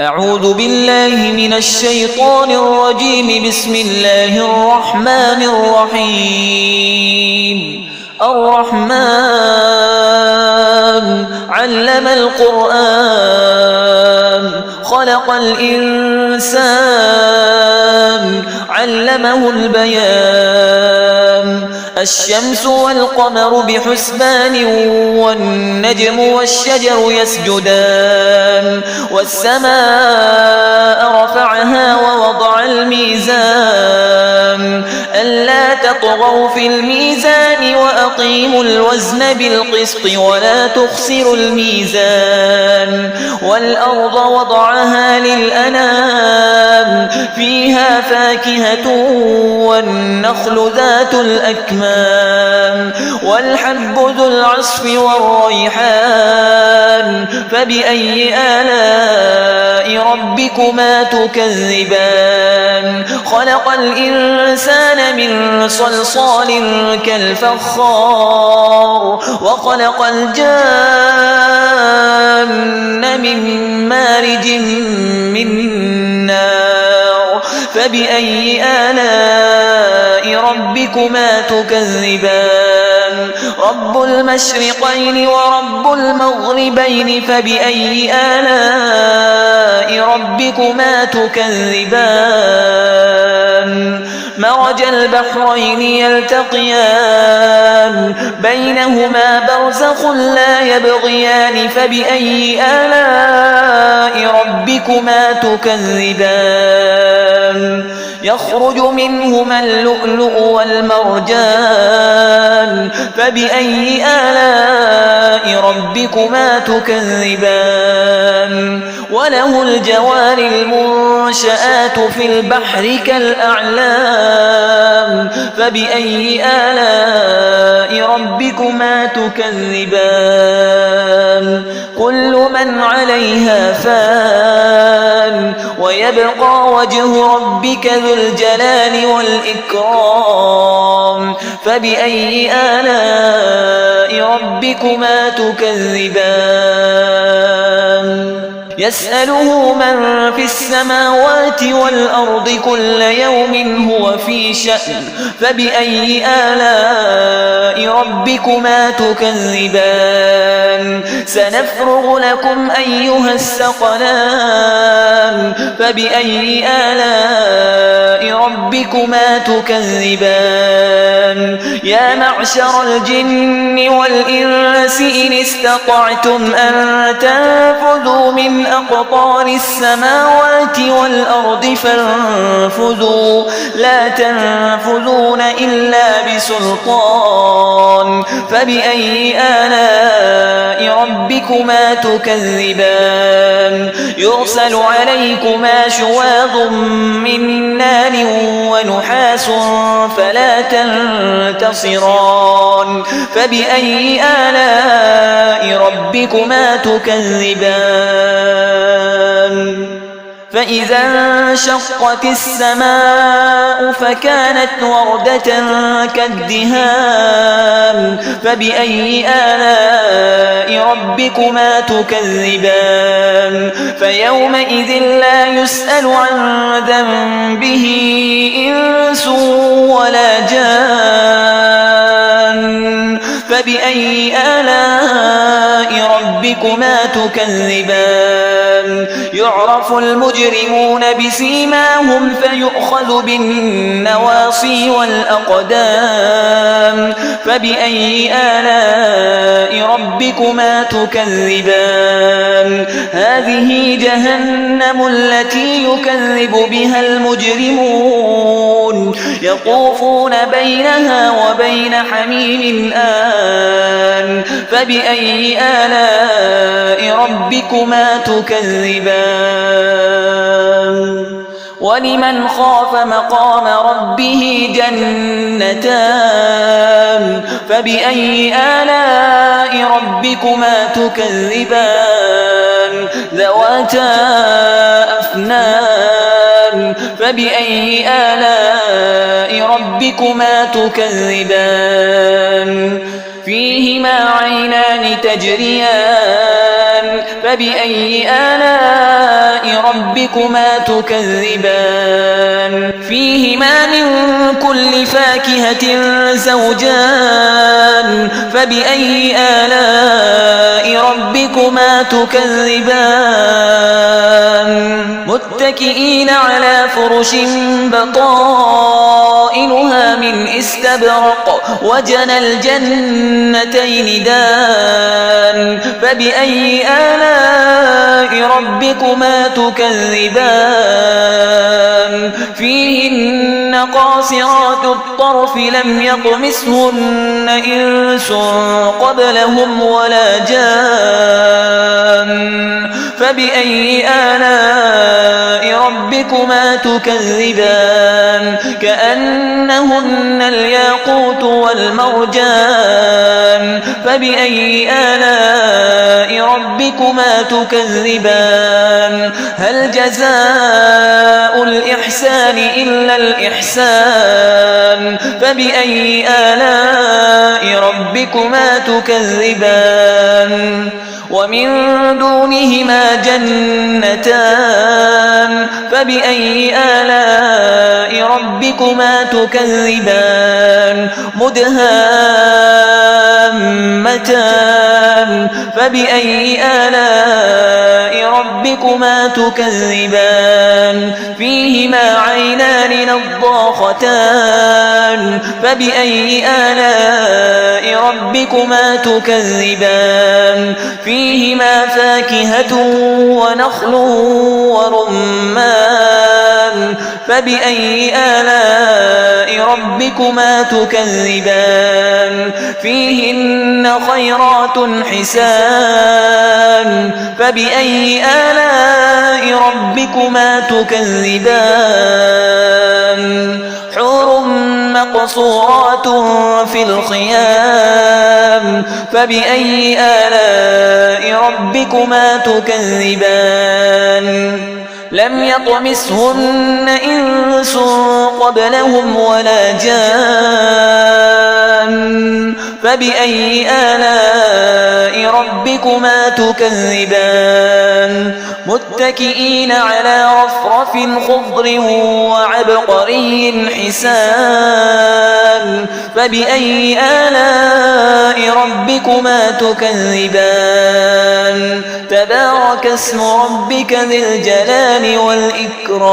أعوذ بالله من الشيطان الرجيم. بسم الله الرحمن الرحيم. الرحمن علم القرآن خلق الإنسان علمه البيان. الشمس والقمر بحسبان والنجم والشجر يسجدان. والسماء رفعها ووضع الميزان ألا تطغوا في الميزان وأقيموا الوزن بالقسط ولا تخسروا الميزان. والأرض وضعها للأنام فيها فاكهة والنخل ذات الأكمام والحب ذو العصف والريحان. فبأي آلاء ربكما تكذبان؟ خلق الإنسان من صلصال كالفخار وخلق الجان من مارج من نار. فبأي آلاء ربكما تكذبان؟ رب المشرقين ورب المغربين. فبأي آلاء ربكما تكذبان؟ مرج البحرين يلتقيان بينهما برزخ لا يبغيان. فبأي آلاء ربكما تكذبان؟ يخرج منهما اللؤلؤ والمرجان. فبأي آلاء ربكما تكذبان؟ وله الجوار المنشآت في البحر كالأعلام. فبأي آلاء ربكما تكذبان؟ كل من عليها فان ويبقى وجه ربك ذو الجلال والإكرام. فبأي آلاء ربكما تكذبان؟ يسأله من في السماوات والأرض كل يوم هو في شأن. فبأي آلاء ربكما تكذبان؟ سنفرغ لكم أيها الثقلان. فبأي آلاء ربكما تكذبان؟ يا معشر الجن والإنس إن استطعتم أن تنفذوا من أقطار السماوات والأرض فانفذوا لا تنفذون إلا بسلطان. فبأي آلاء ربكما تكذبان؟ يرسل عليكما شواظ من نار ونحاس فلا تنتصران. فبأي آلاء ربكما تكذبان؟ فإذا انشقت السماء فكانت وردة كالدهان. فبأي آلاء ربكما تكذبان؟ فيومئذ لا يسأل عن ذنبه إنس ولا جان. فبأي آلاء ربكما تكذبان؟ يعرف المجرمون بسيماهم فيؤخذ بالنواصي والأقدام. فبأي آلاء ربكما تكذبان؟ هذه جهنم التي يكذب بها المجرمون يطوفون بينها وبين حميم آن. فبأي آلاء ربكما تكذبان؟ ولمن خاف مقام ربه جنتان. فبأي آلاء ربكما تكذبان؟ ذواتا أفنان. فبأي آلاء ربكما تكذبان؟ فيهما عينان تجريان. فبأي آلاء ربكما تكذبان فيهما من كل فاكهة زوجان فبأي آلاء ربكما تكذبان متكئين على فرش بطائنها من استبرق وجنى الجنتين دان فبأي آلاء ربكما تكذبان فيهن قاصرات الطرف لم يطمثهن إنس قبلهم ولا جان فبأي آلاء ربكما تكذبان كأنهن الياقوت والمرجان فبأي آلاء ربكما تكذبان هل جزاء الإحسان إلا الإحسان فبأي آلاء ربكما تكذبان ومن دونهما جنتان فبأي آلاء ربكما تكذبان مدهامتان فبأي آلاء ربكما تكذبان فيهما عينان نضاختان فبأي آلاء ربكما تكذبان فيهما فاكهة ونخل ورمان فبأي آلاء ربكما تكذبان فيهن خيرات حسان فبأي آلاء ربكما تكذبان حور مقصورات في الخيام فبأي آلاء ربكما تكذبان لم يطمثهن إنس قبلهم ولا جان فبأي آلاء ربكما تكذبان متكئين على رفرف خضر وعبقري حسان فبأي آلاء ربكما تكذبان تبارك اسم ربك ذي الجلال والإكرام